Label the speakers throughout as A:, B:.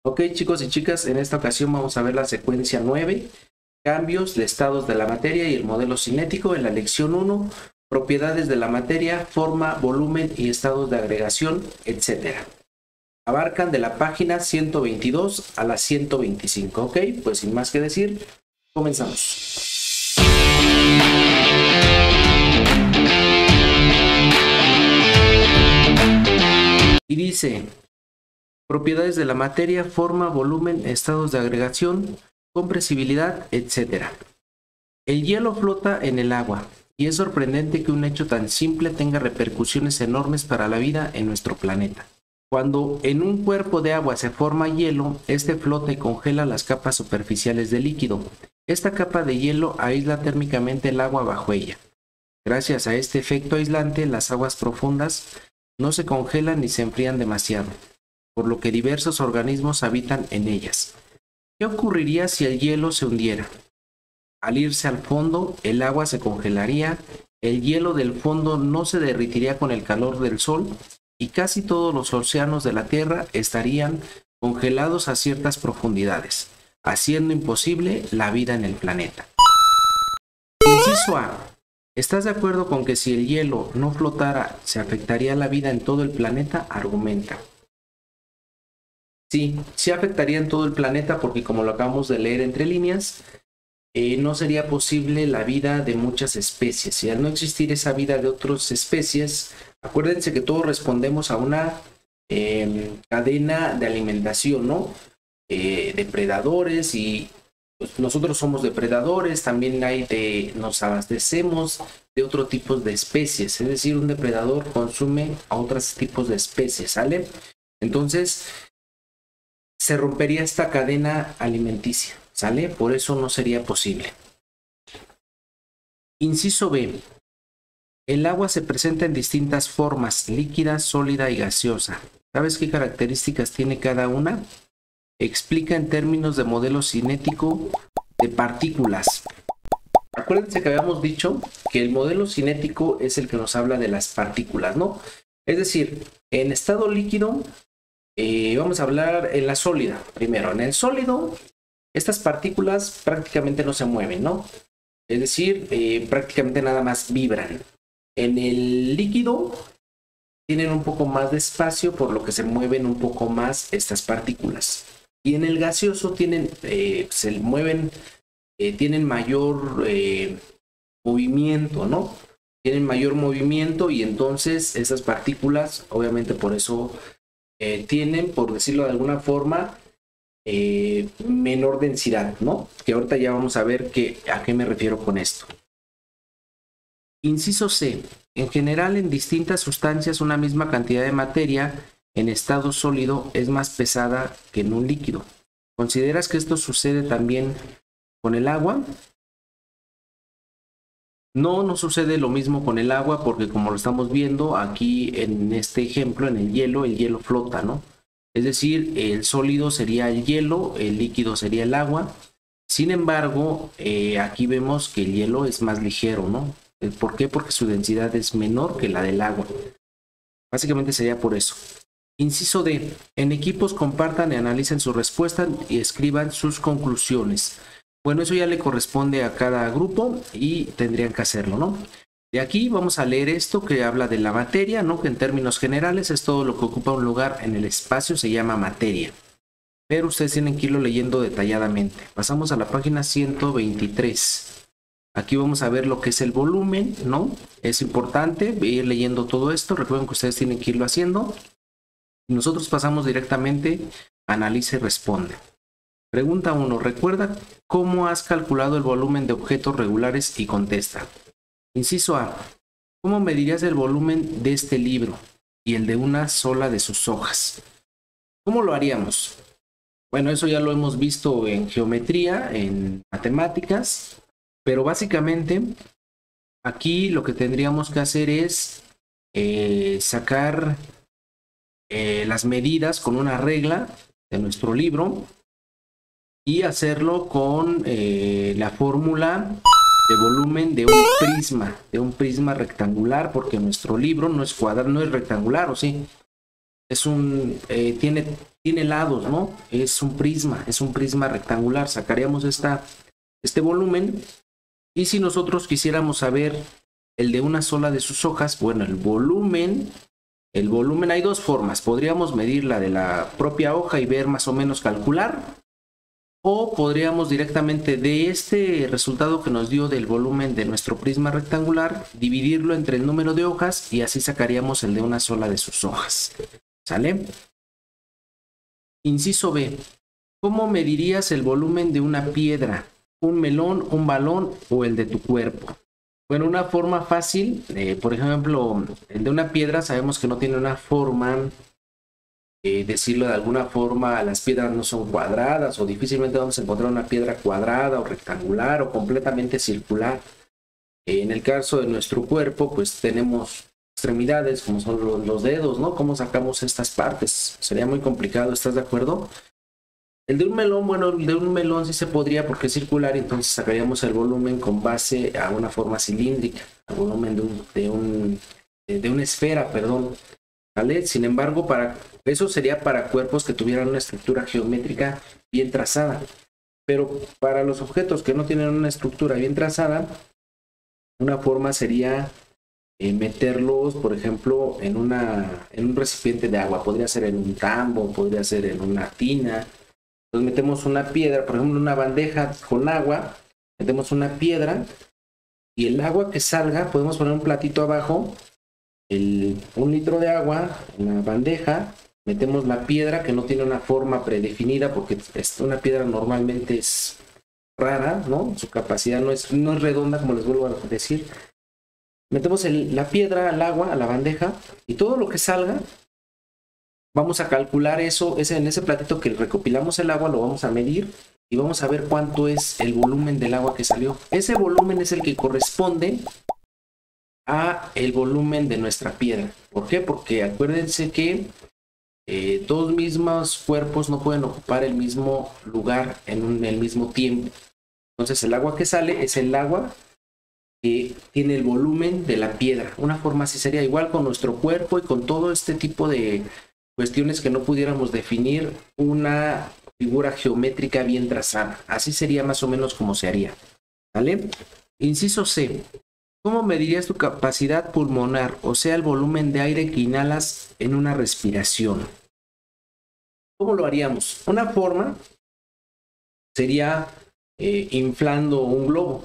A: Ok, chicos y chicas, en esta ocasión vamos a ver la secuencia 9, cambios de estados de la materia y el modelo cinético. En la lección 1, propiedades de la materia, forma, volumen y estados de agregación, etc. Abarcan de la página 122 a la 125. Ok, pues sin más que decir, comenzamos. Y dice: propiedades de la materia, forma, volumen, estados de agregación, compresibilidad, etc. El hielo flota en el agua, y es sorprendente que un hecho tan simple tenga repercusiones enormes para la vida en nuestro planeta. Cuando en un cuerpo de agua se forma hielo, este flota y congela las capas superficiales del líquido. Esta capa de hielo aísla térmicamente el agua bajo ella. Gracias a este efecto aislante, las aguas profundas no se congelan ni se enfrían demasiado, por lo que diversos organismos habitan en ellas. ¿Qué ocurriría si el hielo se hundiera? Al irse al fondo, el agua se congelaría, el hielo del fondo no se derritiría con el calor del sol y casi todos los océanos de la Tierra estarían congelados a ciertas profundidades, haciendo imposible la vida en el planeta. Inciso A. ¿Estás de acuerdo con que si el hielo no flotara, se afectaría la vida en todo el planeta? Argumenta. Sí afectaría en todo el planeta porque, como lo acabamos de leer entre líneas, no sería posible la vida de muchas especies. Y al no existir esa vida de otras especies, acuérdense que todos respondemos a una cadena de alimentación, ¿no? Depredadores, y pues, nosotros somos depredadores, también nos abastecemos de otros tipos de especies, es decir, un depredador consume a otros tipos de especies, ¿sale? Entonces, se rompería esta cadena alimenticia, ¿sale? Por eso no sería posible. Inciso B. El agua se presenta en distintas formas: líquida, sólida y gaseosa. ¿Sabes qué características tiene cada una? Explica en términos de modelo cinético de partículas. Acuérdense que habíamos dicho que el modelo cinético es el que nos habla de las partículas, ¿no? Es decir, en estado líquido, vamos a hablar en la sólida primero. En el sólido, estas partículas prácticamente no se mueven, ¿no? Es decir, prácticamente nada más vibran. En el líquido tienen un poco más de espacio, por lo que se mueven un poco más estas partículas. Y en el gaseoso se mueven, tienen mayor movimiento, ¿no? Tienen mayor movimiento y entonces esas partículas, obviamente por eso tienen, por decirlo de alguna forma, menor densidad, ¿no? Que ahorita ya vamos a ver a qué me refiero con esto. Inciso C. En general, en distintas sustancias, una misma cantidad de materia en estado sólido es más pesada que en un líquido. ¿Consideras que esto sucede también con el agua? No sucede lo mismo con el agua porque, como lo estamos viendo aquí en este ejemplo, en el hielo flota, ¿no? Es decir, el sólido sería el hielo, el líquido sería el agua. Sin embargo, aquí vemos que el hielo es más ligero, ¿no? ¿Por qué? Porque su densidad es menor que la del agua. Básicamente sería por eso. Inciso D. En equipos compartan y analicen su respuesta y escriban sus conclusiones. Bueno, eso ya le corresponde a cada grupo y tendrían que hacerlo, ¿no? De aquí vamos a leer esto que habla de la materia, ¿no? Que en términos generales es todo lo que ocupa un lugar en el espacio, se llama materia. Pero ustedes tienen que irlo leyendo detalladamente. Pasamos a la página 123. Aquí vamos a ver lo que es el volumen, ¿no? Es importante ir leyendo todo esto. Recuerden que ustedes tienen que irlo haciendo. Nosotros pasamos directamente a analiza y responde. Pregunta 1. Recuerda cómo has calculado el volumen de objetos regulares y contesta. Inciso A. ¿Cómo medirías el volumen de este libro y el de una sola de sus hojas? ¿Cómo lo haríamos? Bueno, eso ya lo hemos visto en geometría, en matemáticas, pero básicamente aquí lo que tendríamos que hacer es sacar las medidas con una regla de nuestro libro y hacerlo con la fórmula de volumen de un prisma rectangular, porque nuestro libro no es cuadrado, no es rectangular, ¿o sí? tiene lados, ¿no? Es un prisma rectangular. Sacaríamos este volumen. Y si nosotros quisiéramos saber el de una sola de sus hojas, bueno, el volumen hay dos formas. Podríamos medir la de la propia hoja y ver más o menos calcular. O podríamos directamente de este resultado que nos dio del volumen de nuestro prisma rectangular, dividirlo entre el número de hojas y así sacaríamos el de una sola de sus hojas. ¿Sale? Inciso B. ¿Cómo medirías el volumen de una piedra, un melón, un balón o el de tu cuerpo? Bueno, una forma fácil, por ejemplo, el de una piedra sabemos que no tiene una forma, decirlo de alguna forma, las piedras no son cuadradas o difícilmente vamos a encontrar una piedra cuadrada o rectangular o completamente circular. En el caso de nuestro cuerpo, pues tenemos extremidades como son los dedos, ¿no? ¿Cómo sacamos estas partes? Sería muy complicado, ¿estás de acuerdo? El de un melón, bueno, el de un melón sí se podría porque es circular, entonces sacaríamos el volumen con base a una forma cilíndrica, el volumen de una esfera, perdón. ¿Vale? Sin embargo, eso sería para cuerpos que tuvieran una estructura geométrica bien trazada. Pero para los objetos que no tienen una estructura bien trazada, una forma sería meterlos, por ejemplo, en un recipiente de agua. Podría ser en un tambo, podría ser en una tina. Entonces metemos una piedra, por ejemplo, una bandeja con agua, metemos una piedra y el agua que salga, podemos poner un platito abajo, 1 litro de agua en la bandeja, metemos la piedra que no tiene una forma predefinida porque una piedra normalmente es rara, ¿no? Su capacidad no es redonda, como les vuelvo a decir. Metemos la piedra al agua, a la bandeja, y todo lo que salga, vamos a calcular eso, en ese platito que recopilamos el agua, lo vamos a medir y vamos a ver cuánto es el volumen del agua que salió. Ese volumen es el que corresponde a el volumen de nuestra piedra. ¿Por qué? Porque acuérdense que dos mismos cuerpos no pueden ocupar el mismo lugar en el mismo tiempo. Entonces el agua que sale es el agua que tiene el volumen de la piedra. Una forma así sería igual con nuestro cuerpo y con todo este tipo de cuestiones que no pudiéramos definir una figura geométrica bien trazada. Así sería más o menos como se haría. ¿Vale? Inciso C. ¿Cómo medirías tu capacidad pulmonar, o sea, el volumen de aire que inhalas en una respiración? ¿Cómo lo haríamos? Una forma sería inflando un globo.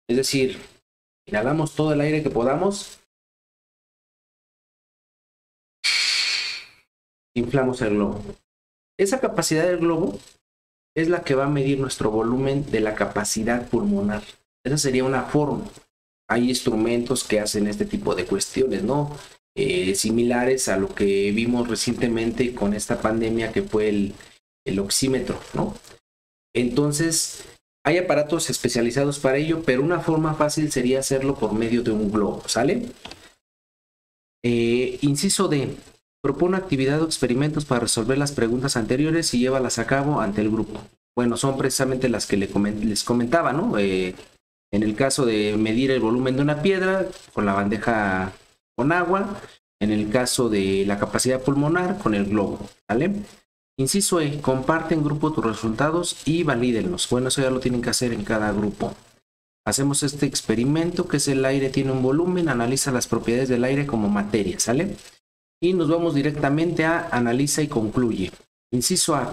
A: Es decir, inhalamos todo el aire que podamos, inflamos el globo. Esa capacidad del globo es la que va a medir nuestro volumen de la capacidad pulmonar. Esa sería una forma. Hay instrumentos que hacen este tipo de cuestiones, ¿no? Similares a lo que vimos recientemente con esta pandemia que fue el oxímetro, ¿no? Entonces, hay aparatos especializados para ello, pero una forma fácil sería hacerlo por medio de un globo, ¿sale? Inciso D. Propone actividad o experimentos para resolver las preguntas anteriores y llévalas a cabo ante el grupo. Bueno, son precisamente las que les comentaba, ¿no? En el caso de medir el volumen de una piedra con la bandeja con agua, en el caso de la capacidad pulmonar con el globo, ¿vale? Inciso E, comparte en grupo tus resultados y valídenlos. Bueno, eso ya lo tienen que hacer en cada grupo. Hacemos este experimento que es el aire tiene un volumen, analiza las propiedades del aire como materia, ¿sale? Y nos vamos directamente a analiza y concluye. Inciso A,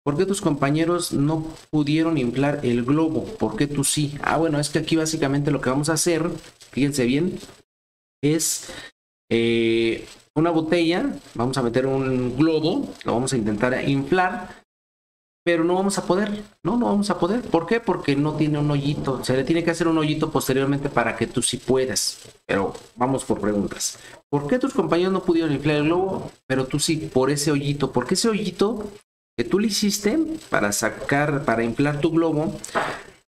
A: ¿por qué tus compañeros no pudieron inflar el globo? ¿Por qué tú sí? Bueno, es que aquí básicamente lo que vamos a hacer, fíjense bien, es una botella, vamos a meter un globo, lo vamos a intentar inflar, pero no vamos a poder, no vamos a poder. ¿Por qué? Porque no tiene un hoyito, se le tiene que hacer un hoyito posteriormente para que tú sí puedas. Pero vamos por preguntas. ¿Por qué tus compañeros no pudieron inflar el globo, pero tú sí? Por ese hoyito, porque ese hoyito que tú le hiciste para inflar tu globo,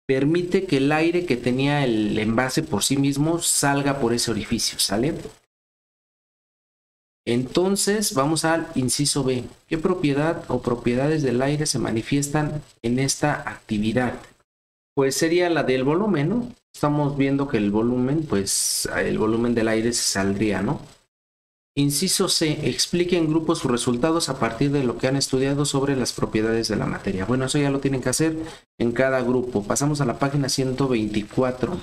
A: permite que el aire que tenía el envase por sí mismo salga por ese orificio, ¿sale? Entonces vamos al inciso B. ¿Qué propiedad o propiedades del aire se manifiestan en esta actividad? Pues sería la del volumen, ¿no? Estamos viendo que el volumen, pues el volumen del aire se saldría, ¿no? Inciso C. Explique en grupo sus resultados a partir de lo que han estudiado sobre las propiedades de la materia. Bueno, eso ya lo tienen que hacer en cada grupo. Pasamos a la página 124.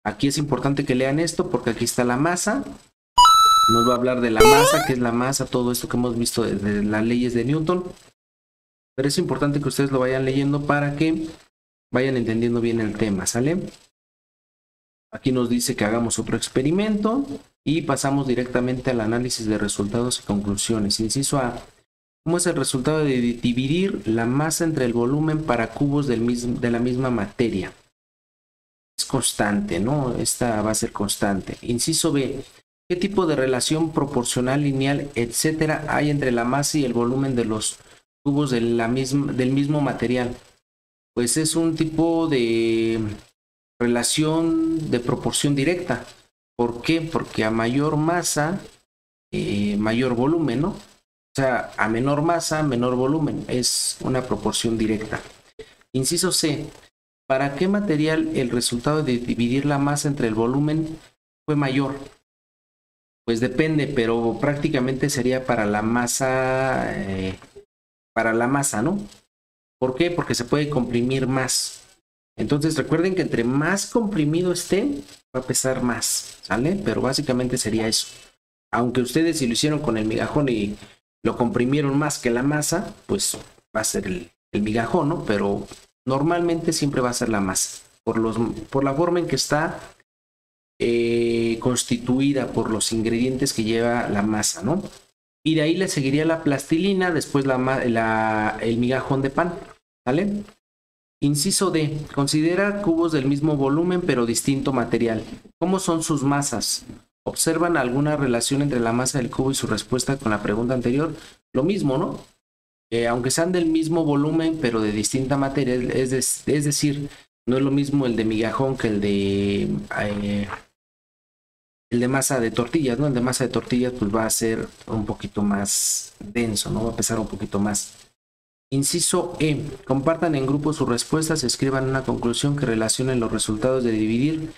A: Aquí es importante que lean esto porque aquí está la masa. Nos va a hablar de la masa, qué es la masa, todo esto que hemos visto de las leyes de Newton. Pero es importante que ustedes lo vayan leyendo para que vayan entendiendo bien el tema, ¿sale? Aquí nos dice que hagamos otro experimento y pasamos directamente al análisis de resultados y conclusiones. Inciso A. ¿Cómo es el resultado de dividir la masa entre el volumen para cubos de la misma materia? Es constante, ¿no? Esta va a ser constante. Inciso B. ¿Qué tipo de relación proporcional, lineal, etcétera, hay entre la masa y el volumen de los cubos del mismo material? Pues es un tipo de relación de proporción directa. ¿Por qué? Porque a mayor masa, mayor volumen, ¿no? O sea, a menor masa, menor volumen. Es una proporción directa. Inciso C. ¿Para qué material el resultado de dividir la masa entre el volumen fue mayor? Pues depende, pero prácticamente sería para la masa, ¿no? ¿Por qué? Porque se puede comprimir más. Entonces recuerden que entre más comprimido esté, va a pesar más, ¿sale? Pero básicamente sería eso. Aunque ustedes si lo hicieron con el migajón y lo comprimieron más que la masa, pues va a ser el migajón, ¿no? Pero normalmente siempre va a ser la masa, por la forma en que está constituida por los ingredientes que lleva la masa, ¿no? Y de ahí le seguiría la plastilina, después el migajón de pan, ¿sale? Inciso D. Considera cubos del mismo volumen pero distinto material. ¿Cómo son sus masas? ¿Observan alguna relación entre la masa del cubo y su respuesta con la pregunta anterior? Lo mismo, ¿no? Aunque sean del mismo volumen pero de distinta materia, es decir, no es lo mismo el de migajón que el de masa de tortillas, ¿no? El de masa de tortillas pues va a ser un poquito más denso, ¿no? Va a pesar un poquito más. Inciso E. Compartan en grupo sus respuestas y escriban una conclusión que relacione los resultados de dividir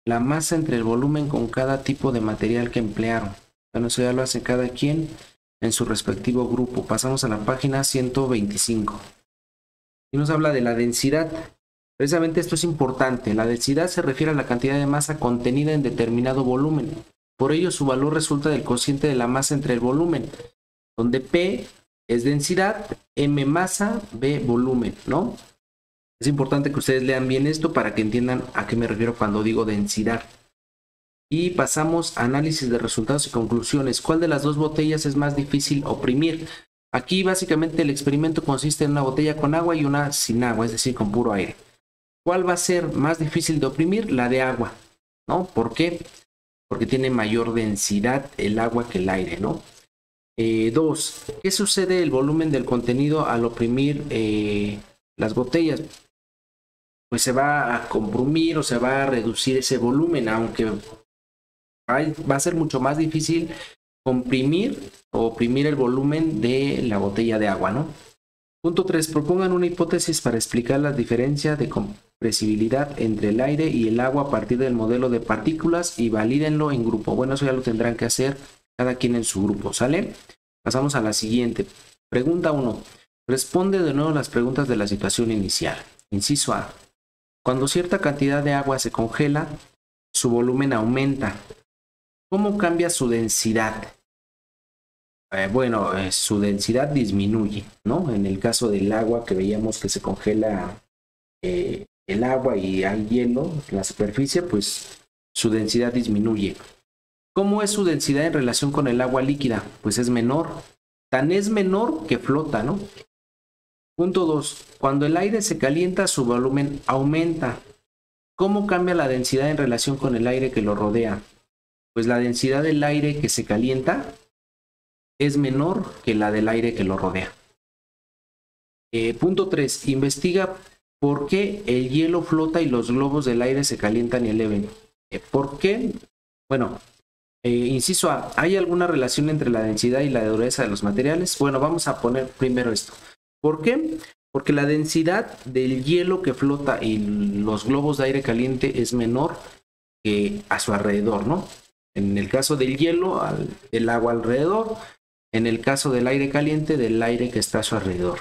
A: la masa entre el volumen con cada tipo de material que emplearon. Bueno, eso ya lo hace cada quien en su respectivo grupo. Pasamos a la página 125. Y nos habla de la densidad. Precisamente esto es importante. La densidad se refiere a la cantidad de masa contenida en determinado volumen. Por ello, su valor resulta del cociente de la masa entre el volumen, donde P es densidad, M masa, B volumen, ¿no? Es importante que ustedes lean bien esto para que entiendan a qué me refiero cuando digo densidad. Y pasamos a análisis de resultados y conclusiones. ¿Cuál de las dos botellas es más difícil oprimir? Aquí básicamente el experimento consiste en una botella con agua y una sin agua, es decir, con puro aire. ¿Cuál va a ser más difícil de oprimir? La de agua, ¿no? ¿Por qué? Porque tiene mayor densidad el agua que el aire, ¿no? 2. ¿Qué sucede el volumen del contenido al oprimir las botellas? Pues se va a comprimir o se va a reducir ese volumen, aunque va a ser mucho más difícil comprimir o oprimir el volumen de la botella de agua, ¿no? Punto 3. Propongan una hipótesis para explicar la diferencia de compresibilidad entre el aire y el agua a partir del modelo de partículas y valídenlo en grupo. Bueno, eso ya lo tendrán que hacer cada quien en su grupo, ¿sale? Pasamos a la siguiente. Pregunta 1. Responde de nuevo las preguntas de la situación inicial. Inciso A. Cuando cierta cantidad de agua se congela, su volumen aumenta. ¿Cómo cambia su densidad? Su densidad disminuye, ¿no? En el caso del agua que veíamos que se congela el agua y hay hielo en la superficie, pues su densidad disminuye. ¿Cómo es su densidad en relación con el agua líquida? Pues es menor. Tan es menor que flota, ¿no? Punto 2. Cuando el aire se calienta, su volumen aumenta. ¿Cómo cambia la densidad en relación con el aire que lo rodea? Pues la densidad del aire que se calienta es menor que la del aire que lo rodea. Punto 3. Investiga por qué el hielo flota y los globos del aire se calientan y eleven. ¿Por qué? Bueno, inciso A. ¿Hay alguna relación entre la densidad y la dureza de los materiales? Bueno, vamos a poner primero esto. ¿Por qué? Porque la densidad del hielo que flota y los globos de aire caliente es menor que a su alrededor, ¿no? En el caso del hielo, el agua alrededor. En el caso del aire caliente, del aire que está a su alrededor.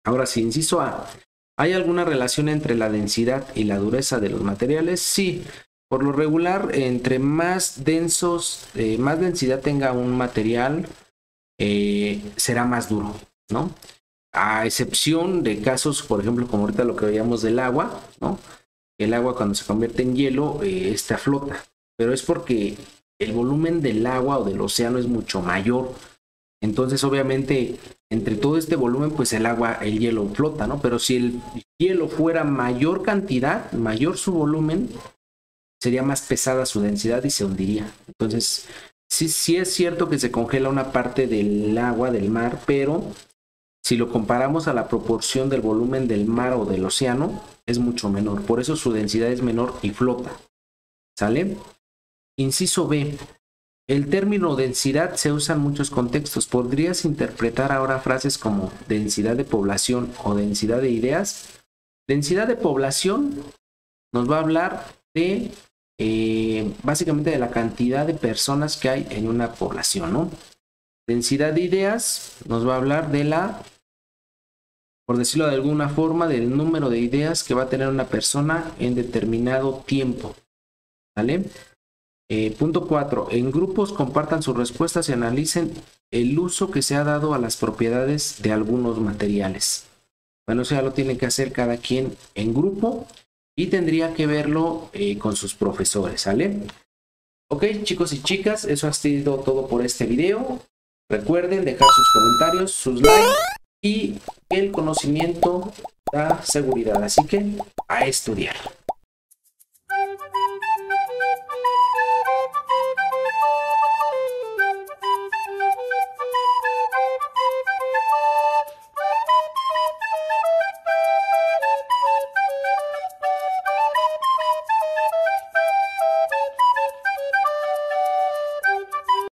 A: Ahora sí, inciso A. ¿Hay alguna relación entre la densidad y la dureza de los materiales? Sí. Por lo regular, entre más densos, más densidad tenga un material, será más duro, ¿no? A excepción de casos, por ejemplo, como ahorita lo que veíamos del agua, ¿no? El agua cuando se convierte en hielo, esta flota. Pero es porque el volumen del agua o del océano es mucho mayor. Entonces, obviamente, entre todo este volumen, pues el agua, el hielo flota, ¿no? Pero si el hielo fuera mayor cantidad, mayor su volumen, sería más pesada su densidad y se hundiría. Entonces, sí es cierto que se congela una parte del agua, del mar, pero si lo comparamos a la proporción del volumen del mar o del océano, es mucho menor. Por eso su densidad es menor y flota. ¿Sale? Inciso B. El término densidad se usa en muchos contextos. ¿Podrías interpretar ahora frases como densidad de población o densidad de ideas? Densidad de población nos va a hablar de básicamente de la cantidad de personas que hay en una población, ¿no? Densidad de ideas nos va a hablar de la, por decirlo de alguna forma, del número de ideas que va a tener una persona en determinado tiempo. ¿Vale? Punto 4. En grupos compartan sus respuestas y analicen el uso que se ha dado a las propiedades de algunos materiales. Bueno, eso ya lo tiene que hacer cada quien en grupo y tendría que verlo con sus profesores, ¿sale? Ok, chicos y chicas, eso ha sido todo por este video. Recuerden dejar sus comentarios, sus likes y el conocimiento da seguridad. Así que a estudiar.